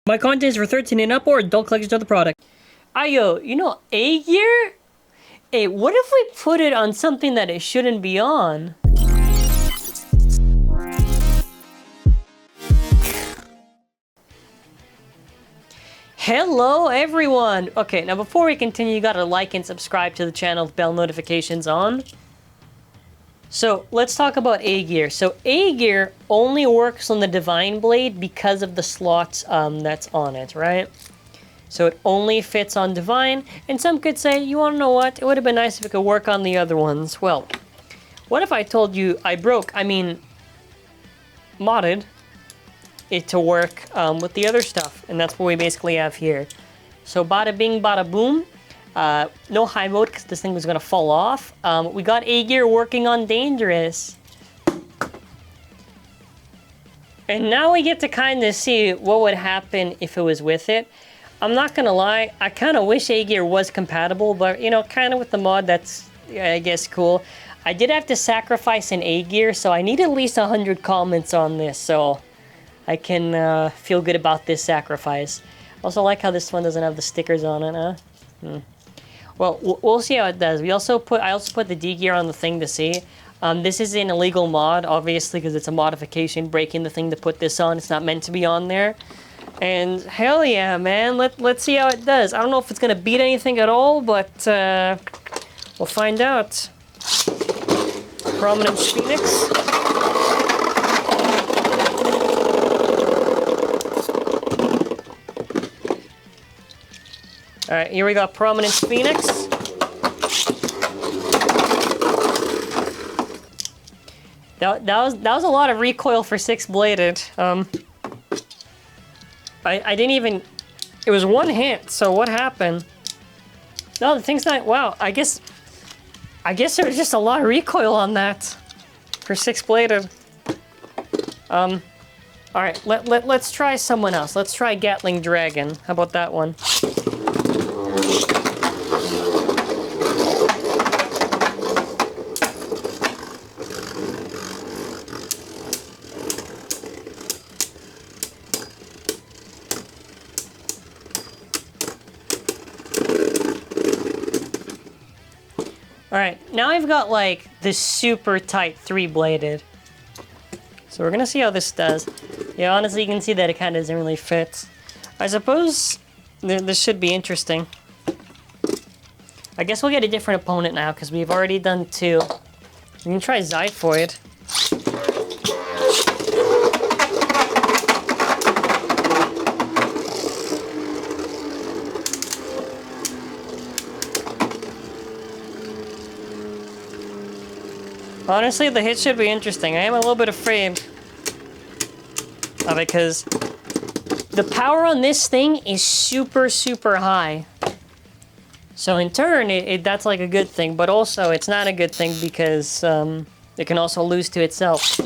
My content is for 13 and up or adult collectors of the product. Ayo, you know A gear? Hey, what if we put it on something that it shouldn't be on? Hello everyone! Okay, now before we continue, you gotta like and subscribe to the channel with bell notifications on. So let's talk about A gear. So A gear only works on the Divine Blade because of the slots that's on it, right? So it only fits on Divine, and some could say, you wanna know what? It would have been nice if it could work on the other ones. Well, what if I told you modded it to work with the other stuff, and that's what we basically have here. So bada bing, bada boom. No high mode because this thing was gonna fall off. We got A gear working on dangerous. And now we get to kind of see what would happen if it was with it. I'm not gonna lie, I kind of wish A gear was compatible, but you know, kind of with the mod, that's, I guess, cool. I did have to sacrifice an A gear, so I need at least 100 comments on this, so I can feel good about this sacrifice. Also like how this one doesn't have the stickers on it, huh? Well, we'll see how it does. I also put the D gear on the thing to see. This is an illegal mod, obviously, because it's a modification, breaking the thing to put this on. It's not meant to be on there. And hell yeah, man, let's see how it does. I don't know if it's gonna beat anything at all, but we'll find out. Prominence Phoenix. Alright, here we got Prominence Phoenix. That was a lot of recoil for 6-bladed. I didn't even... It was one hit, so what happened? No, the thing's not... Wow, I guess there was just a lot of recoil on that for 6-bladed. Alright, let's try someone else. Let's try Gatling Dragon. How about that one? Alright, now I've got like this super tight 3-bladed. So we're gonna see how this does. Yeah, honestly you can see that it kinda doesn't really fit. I suppose this should be interesting. I guess we'll get a different opponent now because we've already done 2. We can try Zeit for it. Honestly, the hit should be interesting. I am a little bit afraid of it because the power on this thing is super, super high. So in turn, that's like a good thing, but also it's not a good thing because it can also lose to itself.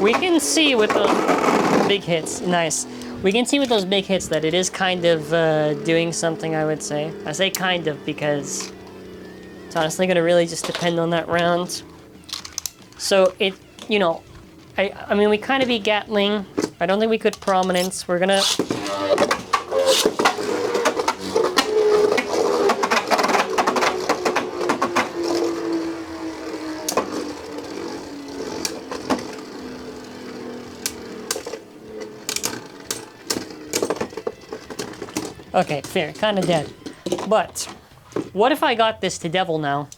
We can see with those big hits, nice. We can see with those big hits that it is kind of doing something, I would say. I say kind of because it's honestly going to really just depend on that round. So it, you know, I mean, we kind of beat Gatling. I don't think we could Prominence. We're gonna... Okay, fair, kind of dead. But, what if I got this to Devil now?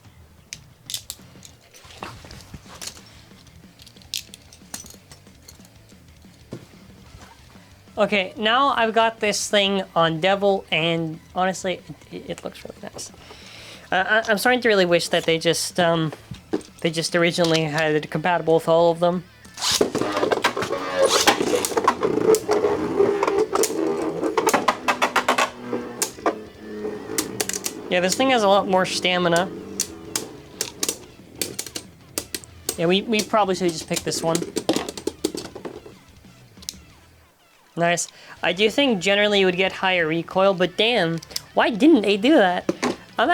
Okay, now I've got this thing on Devil, and honestly, it looks really nice. I'm starting to really wish that they just originally had it compatible with all of them. Yeah, this thing has a lot more stamina. Yeah, we probably should just pick this one. Nice. I do think generally you would get higher recoil, but damn, why didn't they do that? I'm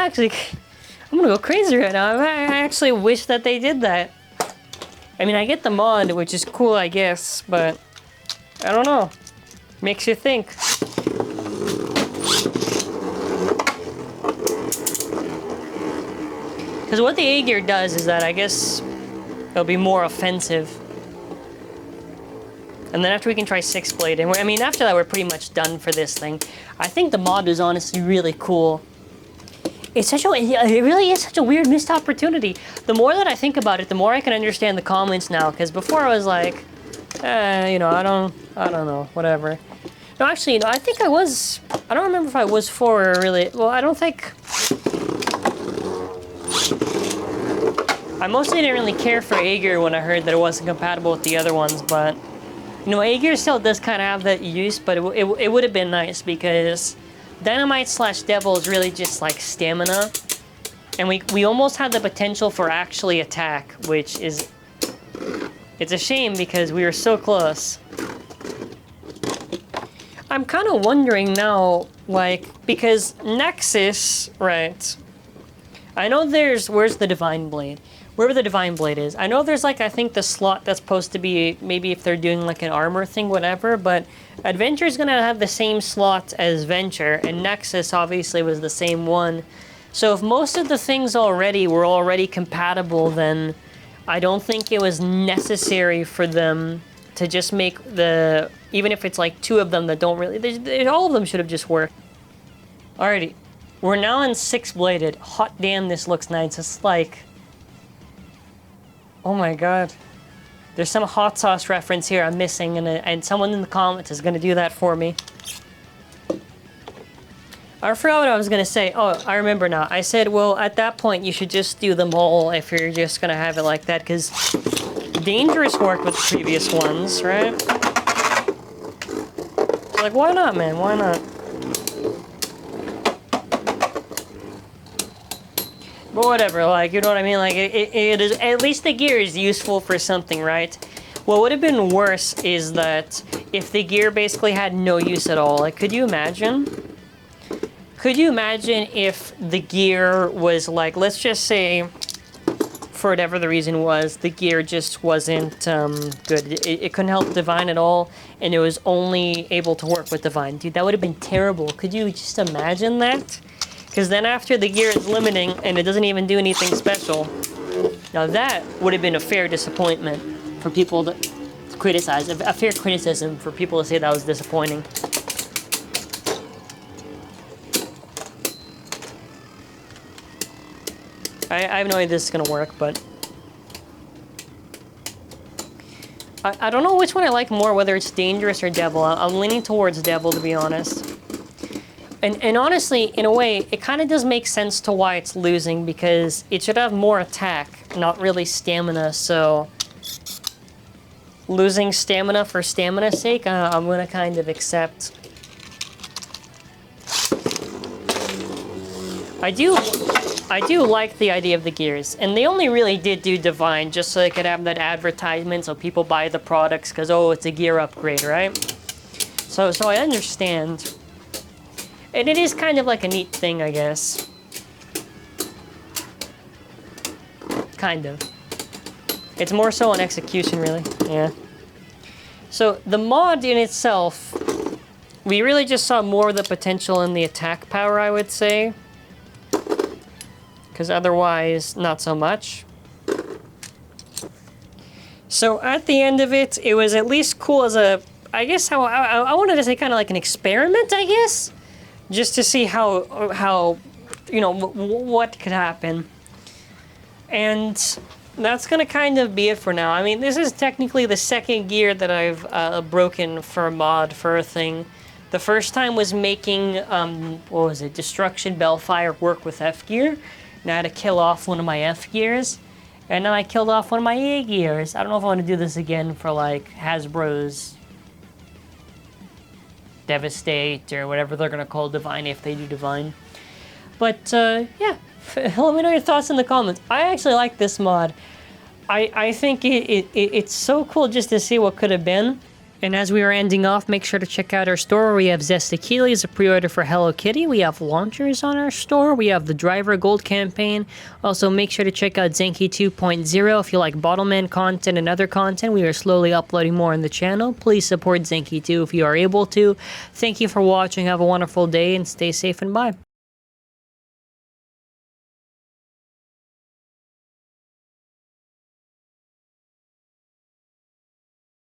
I'm gonna go crazy right now. I actually wish that they did that. I mean, I get the mod, which is cool, I guess, but I don't know. Makes you think. Because what the A-gear does is that I guess it'll be more offensive. And then after we can try 6-blade, and I mean, after that we're pretty much done for this thing. I think the mod is honestly really cool. It's such a, it really is such a weird missed opportunity. The more that I think about it, the more I can understand the comments now. Because before I was like, you know, I don't know, whatever. No, actually, you know, I think I was. I don't remember if I was for really. Well, I don't think. I mostly didn't really care for A-gear when I heard that it wasn't compatible with the other ones, but you know, A-gear still does kind of have that use. But it would have been nice because Dynamite/Devil is really just like stamina, and we almost had the potential for actually attack, which is, it's a shame because we were so close. I'm kind of wondering now, like, because Nexus, right? I know there's, where's the Divine Blade? Wherever the Divine Blade is. I know there's like, I think the slot that's supposed to be, maybe if they're doing like an armor thing, whatever, but Adventure's gonna have the same slot as Venture, and Nexus obviously was the same one. So if most of the things already were already compatible, then I don't think it was necessary for them to just make the, even if it's like 2 of them that don't really, all of them should have just worked. Alrighty, we're now in 6-bladed. Hot damn, this looks nice. It's like, oh my god. There's some hot sauce reference here I'm missing, and someone in the comments is going to do that for me. I forgot what I was going to say. Oh, I remember now. I said, well, at that point, you should just do them all if you're just going to have it like that, because Dangerous worked with the previous ones, right? Like, why not, man? Why not? But whatever, like, you know what I mean? Like, it is, at least the gear is useful for something, right? What would have been worse is that if the gear basically had no use at all. Like, could you imagine? Could you imagine if the gear was like, let's just say, for whatever the reason was, the gear just wasn't good. It couldn't help Divine at all, and it was only able to work with Divine. Dude, that would have been terrible. Could you just imagine that? Because then after the gear is limiting and it doesn't even do anything special. Now that would have been a fair disappointment for people to criticize. A fair criticism for people to say that was disappointing. I have no idea this is going to work, but I don't know which one I like more, whether it's Dangerous or Devil. I'm leaning towards Devil, to be honest. And honestly, in a way, it kind of does make sense to why it's losing, because it should have more attack, not really stamina, so losing stamina for stamina's sake, I'm going to kind of accept. I do like the idea of the gears, and they only really did do Divine just so they could have that advertisement so people buy the products because, oh, it's a gear upgrade, right? So I understand. And it is kind of like a neat thing, I guess. Kind of. It's more so on execution, really. Yeah. So the mod in itself, we really just saw more of the potential in the attack power, I would say. Because otherwise, not so much. So at the end of it, it was at least cool as a, I guess how I wanted to say kind of like an experiment, I guess. Just to see how you know, what could happen. And that's going to kind of be it for now. I mean, this is technically the second gear that I've broken for a mod for a thing. The first time was making, what was it, Destruction Bellfire work with F gear. And I had to kill off one of my F gears. And then I killed off one of my A gears. I don't know if I want to do this again for like Hasbro's Devastate or whatever they're going to call Divine if they do Divine. But yeah, let me know your thoughts in the comments. I actually like this mod. I think it's so cool just to see what could have been. And as we are ending off, make sure to check out our store where we have Zest Achilles, a pre-order for Hello Kitty. We have launchers on our store. We have the Driver Gold campaign. Also, make sure to check out Zankye 2.0 if you like Bottleman content and other content. We are slowly uploading more on the channel. Please support Zankye 2 if you are able to. Thank you for watching. Have a wonderful day and stay safe and bye.